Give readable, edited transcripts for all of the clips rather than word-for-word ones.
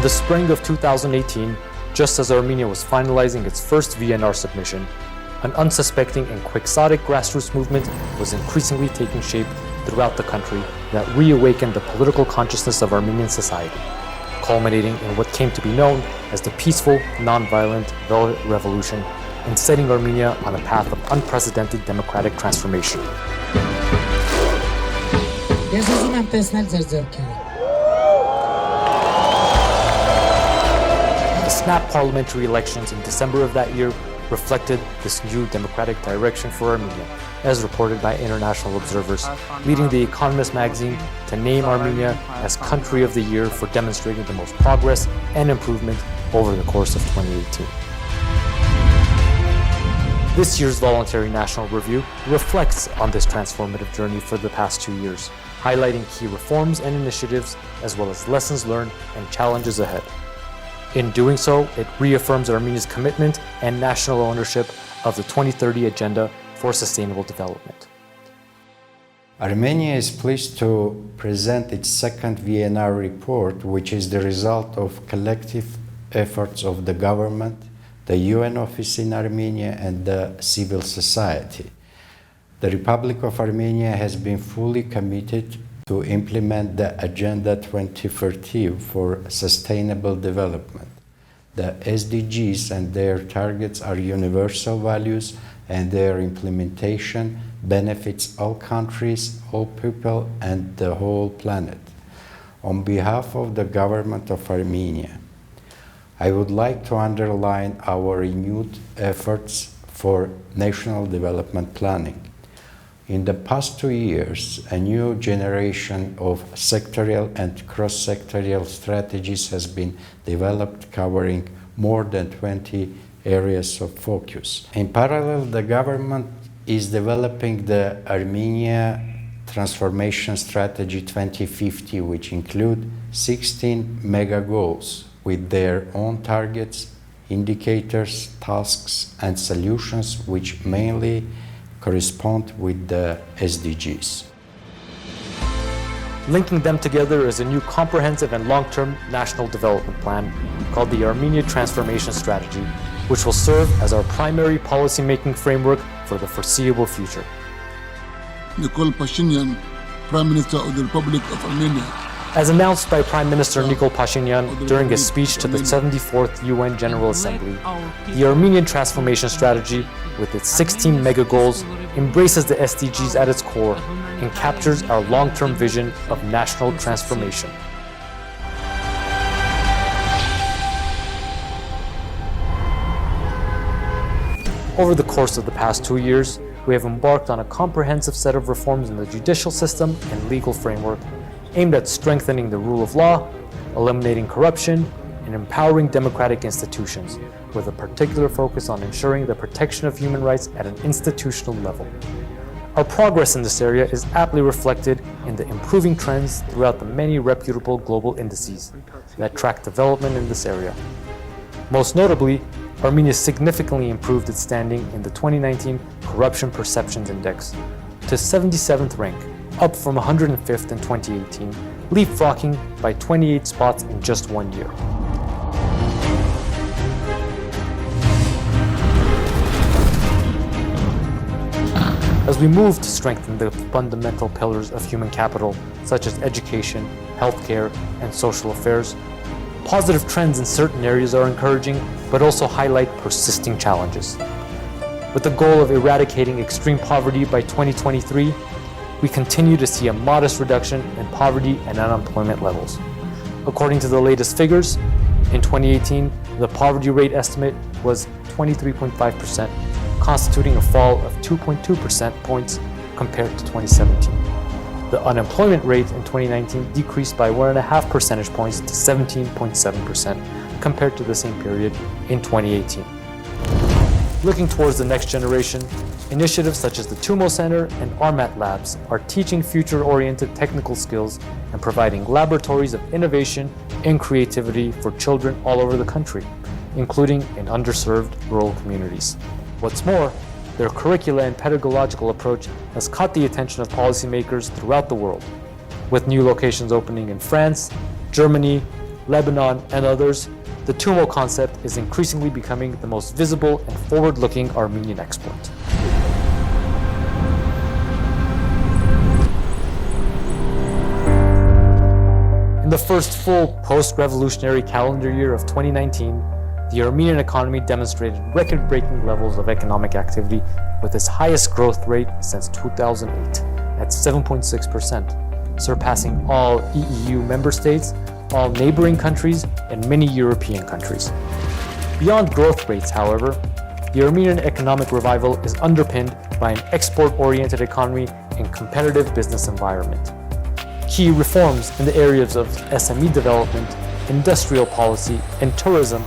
In the spring of 2018, just as Armenia was finalizing its first VNR submission, an unsuspecting and quixotic grassroots movement was increasingly taking shape throughout the country that reawakened the political consciousness of Armenian society, culminating in what came to be known as the peaceful, non-violent Velvet Revolution and setting Armenia on a path of unprecedented democratic transformation. The snap parliamentary elections in December of that year reflected this new democratic direction for Armenia, as reported by international observers, leading The Economist magazine to name Armenia as Country of the Year for demonstrating the most progress and improvement over the course of 2018. This year's Voluntary National Review reflects on this transformative journey for the past 2 years, highlighting key reforms and initiatives, as well as lessons learned and challenges ahead. In doing so, it reaffirms Armenia's commitment and national ownership of the 2030 Agenda for Sustainable Development. Armenia is pleased to present its second VNR report, which is the result of collective efforts of the government, the UN office in Armenia, and the civil society. The Republic of Armenia has been fully committed to implement the Agenda 2030 for Sustainable Development. The SDGs and their targets are universal values, and their implementation benefits all countries, all people, and the whole planet. On behalf of the Government of Armenia, I would like to underline our renewed efforts for national development planning. In the past 2 years, a new generation of sectorial and cross-sectorial strategies has been developed, covering more than 20 areas of focus. In parallel, the government is developing the Armenia Transformation Strategy 2050, which include 16 mega goals with their own targets, indicators, tasks, and solutions, which mainly correspond with the SDGs. Linking them together is a new comprehensive and long-term national development plan called the Armenia Transformation Strategy, which will serve as our primary policy-making framework for the foreseeable future. Nikol Pashinyan, Prime Minister of the Republic of Armenia. As announced by Prime Minister Nikol Pashinyan during his speech to the 74th UN General Assembly, the Armenian Transformation Strategy, with its 16 mega goals, embraces the SDGs at its core and captures our long-term vision of national transformation. Over the course of the past 2 years, we have embarked on a comprehensive set of reforms in the judicial system and legal framework aimed at strengthening the rule of law, eliminating corruption, and empowering democratic institutions, with a particular focus on ensuring the protection of human rights at an institutional level. Our progress in this area is aptly reflected in the improving trends throughout the many reputable global indices that track development in this area. Most notably, Armenia significantly improved its standing in the 2019 Corruption Perceptions Index to 77th rank, up from 105th in 2018, leapfrogging by 28 spots in just 1 year. As we move to strengthen the fundamental pillars of human capital, such as education, healthcare, and social affairs, positive trends in certain areas are encouraging, but also highlight persisting challenges. With the goal of eradicating extreme poverty by 2023, we continue to see a modest reduction in poverty and unemployment levels. According to the latest figures, in 2018, the poverty rate estimate was 23.5%, constituting a fall of 2.2 percentage points compared to 2017. The unemployment rate in 2019 decreased by 1.5 percentage points to 17.7% compared to the same period in 2018. Looking towards the next generation, initiatives such as the TUMO Center and RMAT Labs are teaching future-oriented technical skills and providing laboratories of innovation and creativity for children all over the country, including in underserved rural communities. What's more, their curricula and pedagogical approach has caught the attention of policymakers throughout the world, with new locations opening in France, Germany, Lebanon, and others, the TUMO concept is increasingly becoming the most visible and forward-looking Armenian export. In the first full post-revolutionary calendar year of 2019, the Armenian economy demonstrated record-breaking levels of economic activity with its highest growth rate since 2008 at 7.6%, surpassing all EU member states, all neighboring countries, and many European countries. Beyond growth rates, however, the Armenian economic revival is underpinned by an export-oriented economy and competitive business environment. Key reforms in the areas of SME development, industrial policy, and tourism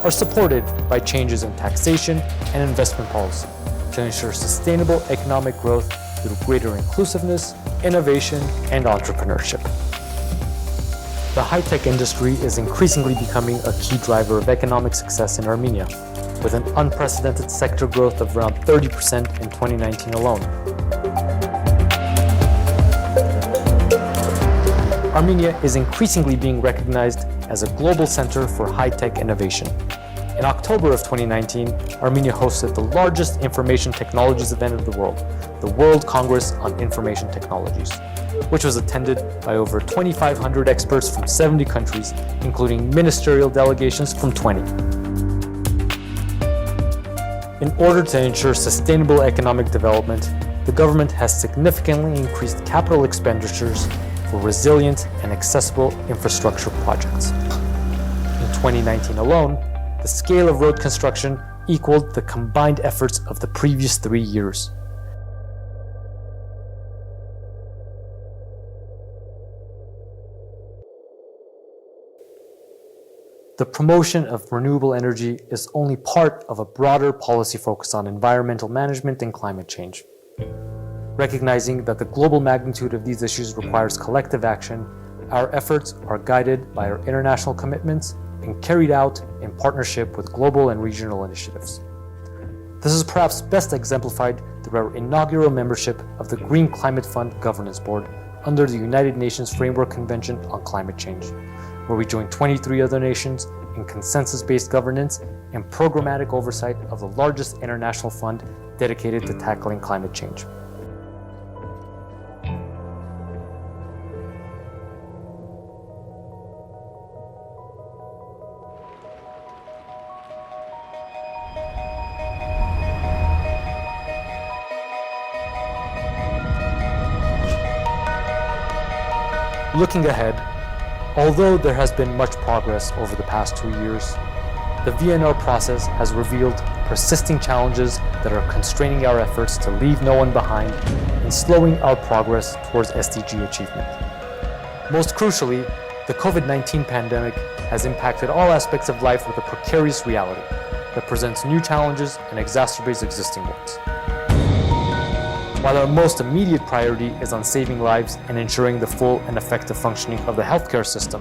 are supported by changes in taxation and investment policy to ensure sustainable economic growth through greater inclusiveness, innovation, and entrepreneurship. The high-tech industry is increasingly becoming a key driver of economic success in Armenia, with an unprecedented sector growth of around 30% in 2019 alone. Armenia is increasingly being recognized as a global center for high-tech innovation. In October of 2019, Armenia hosted the largest information technologies event of the world, the World Congress on Information Technologies, which was attended by over 2,500 experts from 70 countries, including ministerial delegations from 20. In order to ensure sustainable economic development, the government has significantly increased capital expenditures for resilient and accessible infrastructure projects. In 2019 alone, the scale of road construction equaled the combined efforts of the previous 3 years. The promotion of renewable energy is only part of a broader policy focus on environmental management and climate change. Recognizing that the global magnitude of these issues requires collective action, our efforts are guided by our international commitments and carried out in partnership with global and regional initiatives. This is perhaps best exemplified through our inaugural membership of the Green Climate Fund Governance Board under the United Nations Framework Convention on Climate Change, where we join 23 other nations in consensus-based governance and programmatic oversight of the largest international fund dedicated to tackling climate change. Looking ahead, although there has been much progress over the past 2 years, the VNR process has revealed persisting challenges that are constraining our efforts to leave no one behind and slowing our progress towards SDG achievement. Most crucially, the COVID-19 pandemic has impacted all aspects of life with a precarious reality that presents new challenges and exacerbates existing ones. While our most immediate priority is on saving lives and ensuring the full and effective functioning of the healthcare system,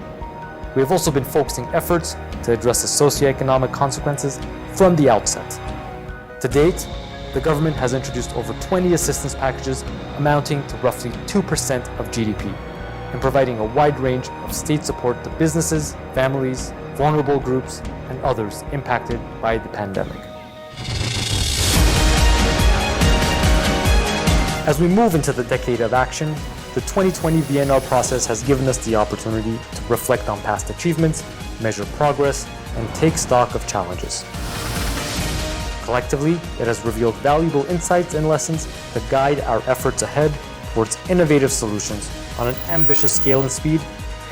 we have also been focusing efforts to address the socioeconomic consequences from the outset. To date, the government has introduced over 20 assistance packages amounting to roughly 2% of GDP and providing a wide range of state support to businesses, families, vulnerable groups, and others impacted by the pandemic. As we move into the decade of action, the 2020 VNR process has given us the opportunity to reflect on past achievements, measure progress, and take stock of challenges. Collectively, it has revealed valuable insights and lessons that guide our efforts ahead towards innovative solutions on an ambitious scale and speed,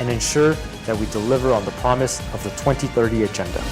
and ensure that we deliver on the promise of the 2030 Agenda.